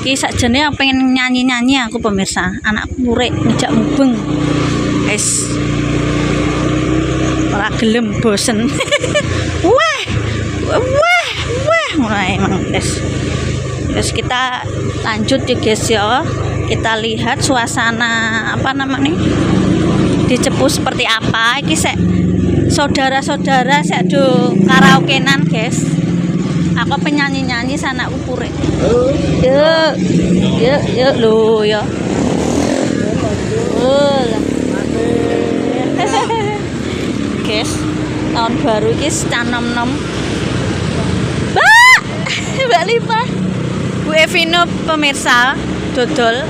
Ki sakjane pengen nyanyi-nyanyi aku pemirsa. Anakku urek ngejak mubeng. Es. Ora gelem bosen. Wah. Wah, wah mulai emang guys. Terus kita lanjut ya guys ya. Kita lihat suasana apa namanya di Cepu seperti apa. Iki sek saudara-saudara sek do karaokean guys. Aku penyanyi-nyanyi sana ukure. Yuk lo ya. Guys, tahun baru guys canom-nom. Mbak Lipa, Bu Evino pemirsa dodol.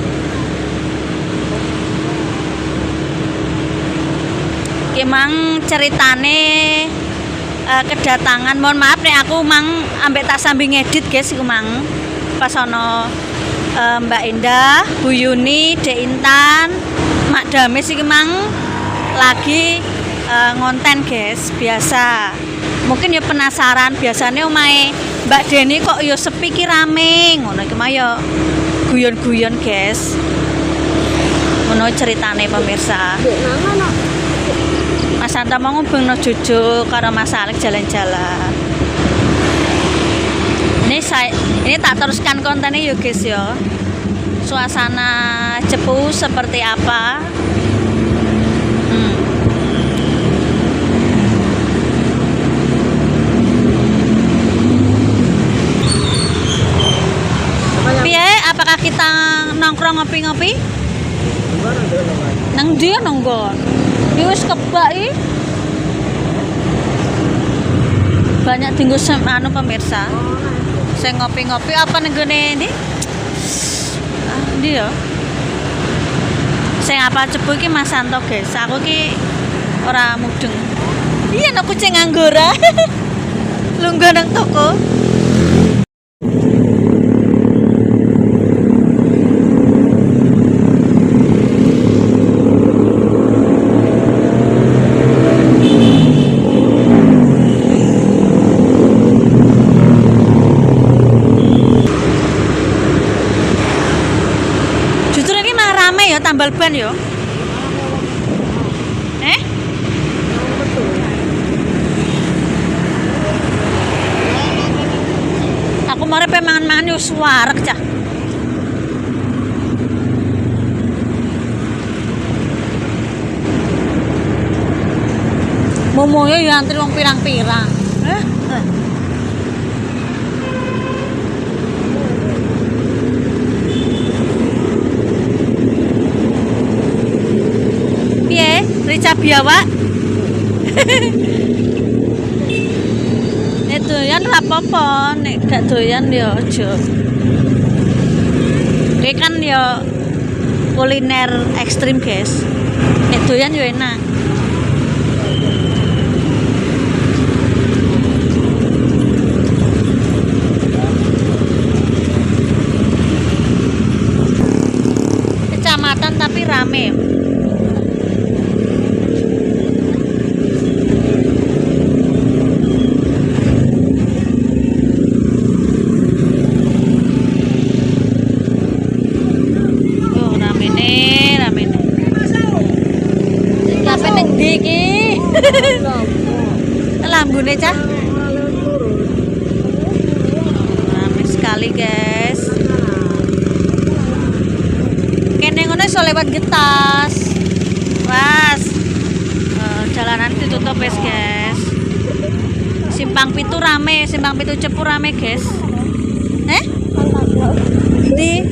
Emang ceritane kedatangan, mohon maaf nih aku mang ambek tak sambil ngedit guys iku mang pas ono Mbak Indah, Bu Yuni, Dek Intan, Mak Damis iki mang lagi ngonten guys. Biasa mungkin ya penasaran biasanya omahe Mbak Deni kok yo sepi ki rame ngono iki mah yo guyon-guyon guys. Ngono ceritane pemirsa. Mas Santa mau ngubengno Jojo karo Mas Alex jalan-jalan. Ini tak teruskan kontennya yuk guys ya. Suasana Cepu seperti apa? Piye, apakah kita nongkrong ngopi-ngopi? Nang dia nonggon. Wis kebak iki. Banyak tinggu anu pemirsa. Saya ngopi-ngopi apa nenggone ndi? Ndi ya? Sing apa Cepu iki Mas Santo guys. Aku ki ora mudeng. Iya nek kucing anggora. Lungguh nang toko. Tambal ban yo. Aku mare pe mangan-mangan yo suwareg cah. Momoyo yo antri wong pirang-pirang. Rica biawak. Nek doyan ora apa-apa, nek gak doyan ya aja. Iki kan ya kuliner ekstrim, guys. Nek doyan ya enak. Kecamatan tapi rame. Lambune cah ramai sekali guys. Kene ngono iso lewat getas was. Jalanan ditutup guys. Simpang Pitu rame, Simpang Pitu Cepu rame guys. Ndi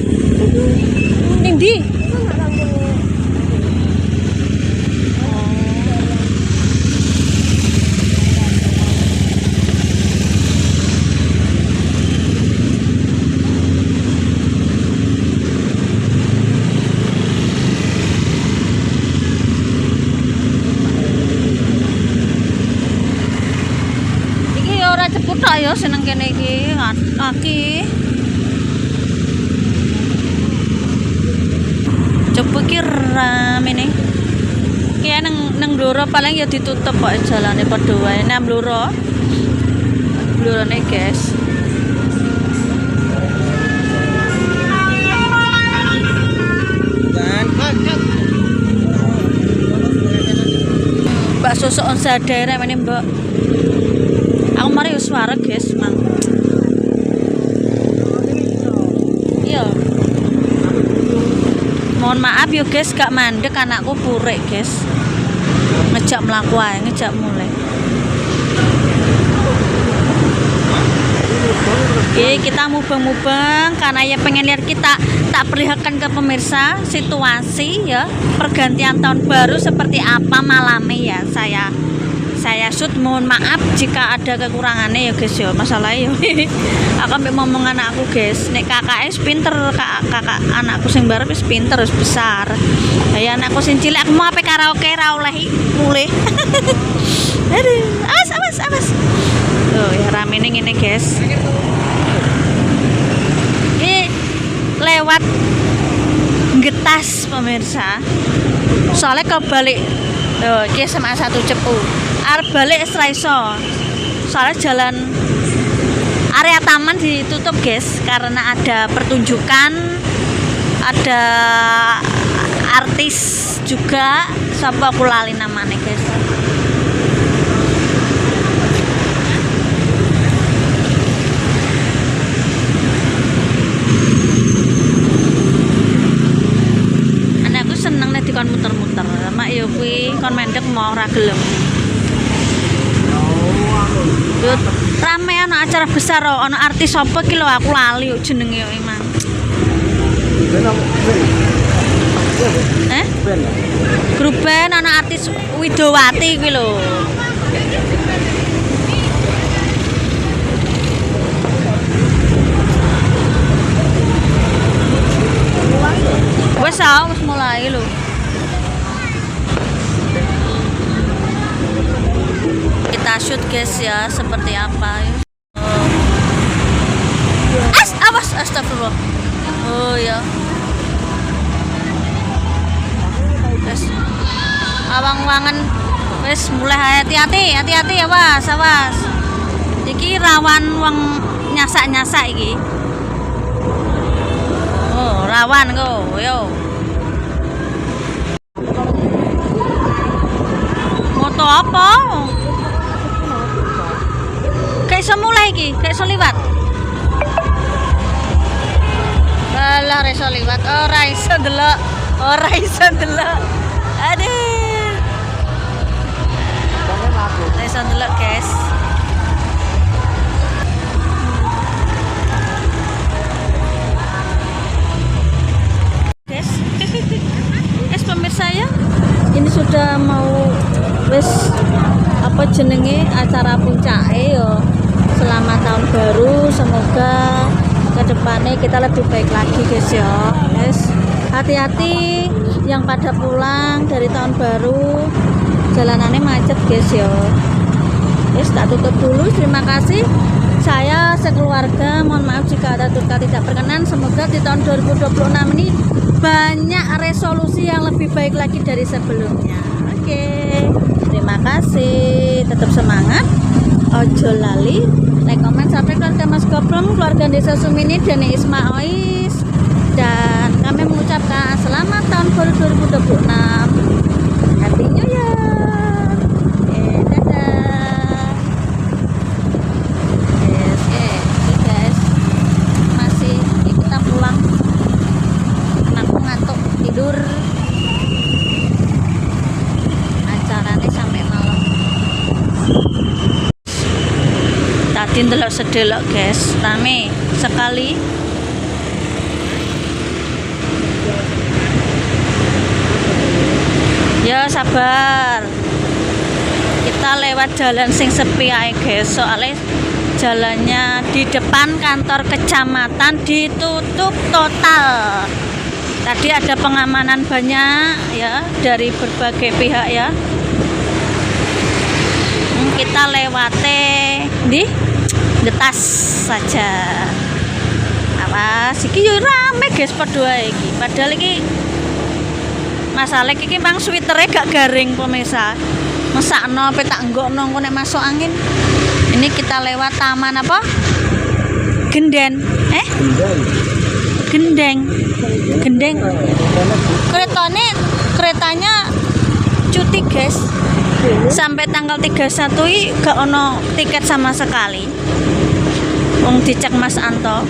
Cepu tok ya seneng kene iki kaki. Cepu iki rame nih. Ki nang Bluro paling ya ditutup kok jalane padha wae nang Bluro. Blurone guys. sosok on daerah ini mbak. Aku mari suara guys mang. Iya. Mohon maaf yo guys gak mandek anakku purek guys. Ngejak melaku ae, ngejak mulai. Oke, kita mubeng-mubeng karena ya pengen lihat kita tak perlihatkan ke pemirsa situasi ya pergantian tahun baru seperti apa malamnya ya saya shoot. Mohon maaf jika ada kekurangannya ya guys ya masalahnya ya. Aku ambil ngomongan aku guys nek KKS pinter kakak anakku sing barep wis pinter wis besar ya anakku sing cilik aku mau ape karaoke ra oleh mulih. Aduh awas tuh ya rame ning ngene guys ini lewat Getas pemirsa soalnya kalau balik ini sama satu cepu arep balik seraiso soalnya jalan area taman ditutup guys karena ada pertunjukan ada artis juga siapa aku lali namanya guys. Anakku seneng nih dikon muter-muter mak yo kuwi kon mendek mau ora gelem. Rame ana acara besar ana artis sapa ki lho aku lali jenenge yo emang. Grup band ana artis Widowati kuwi lho. Wes mulai lho. Kita shoot guys ya seperti apa ya. Awas astagfirullah. Oh ya. Wes awang-wangan wes mulai hati-hati ya awas. Iki rawan wong nyasak-nyasak iki. Oh, rawan kok yo. Moto apa? Kayak iso mulai iki, kayak iso liwat. Alah iso liwat, ora iso delok. Aduh. Ora iso delok, guys. Pemirsa ya, ini sudah mau wes apa jenenge acara puncake yo. Selamat tahun baru, semoga kedepannya kita lebih baik lagi guys ya. Guys, hati-hati yang pada pulang dari tahun baru, jalanannya macet guys ya. Guys, tak tutup dulu. Terima kasih. Saya sekeluarga mohon maaf jika ada kata tidak berkenan. Semoga di tahun 2026 ini banyak resolusi yang lebih baik lagi dari sebelumnya. Oke, terima kasih, tetap semangat, ojo lali, like, comment, subscribe keluarga Mas Goprom, keluarga Desa Sumini, Dani Ismaois, dan kami mengucapkan selamat tahun baru 2026. Happy New Year. Dadah. Oke guys, masih kita pulang. Ngantuk tidur, acaranya sampai malam. Tadi ndelok sedelok guys, rame sekali. Ya sabar, kita lewat jalan sing sepi ae guys, soalnya jalannya di depan kantor kecamatan ditutup total. Tadi ada pengamanan banyak ya dari berbagai pihak ya. Kita lewati di Getas saja. Awas, iki yo rame guys padha iki. Padahal iki masalah iki mang sweatere gak garing pemirsa. Mesakno pe tak nggokno engko nek masuk angin. Ini kita lewat taman apa? Gendeng. Keretanya cuti guys. Sampai tanggal 31 iki gak ono tiket sama sekali. Wong dicek Mas Anto.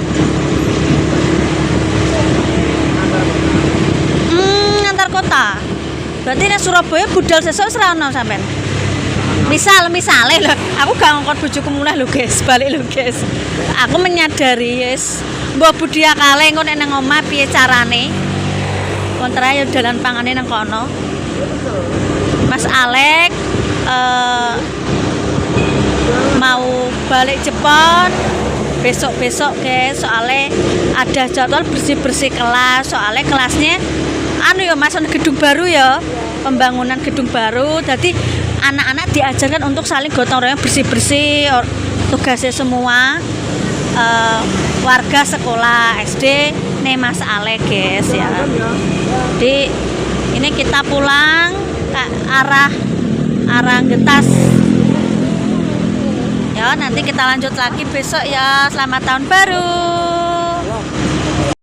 Antar kota. Berarti nek Surabaya budal sesuk wis ra ono sampean. Misale lho, aku gak ngongkon bojoku mulih lho guys, balik lho guys. Aku menyadari yes, mbok budi akale engko nek nang omah piye carane. Kontra ya dalan pangane nang kono. Mas Alek mau balik Jepang besok-besok guys, soalnya ada jadwal bersih-bersih kelas, soalnya kelasnya anu ya Mas, gedung baru ya, pembangunan gedung baru, jadi anak-anak diajarkan untuk saling gotong royong bersih-bersih tugasnya semua warga sekolah SD nih Mas Alek guys ya. Jadi ini kita pulang ke arah Getas ya, nanti kita lanjut lagi besok ya. Selamat tahun baru.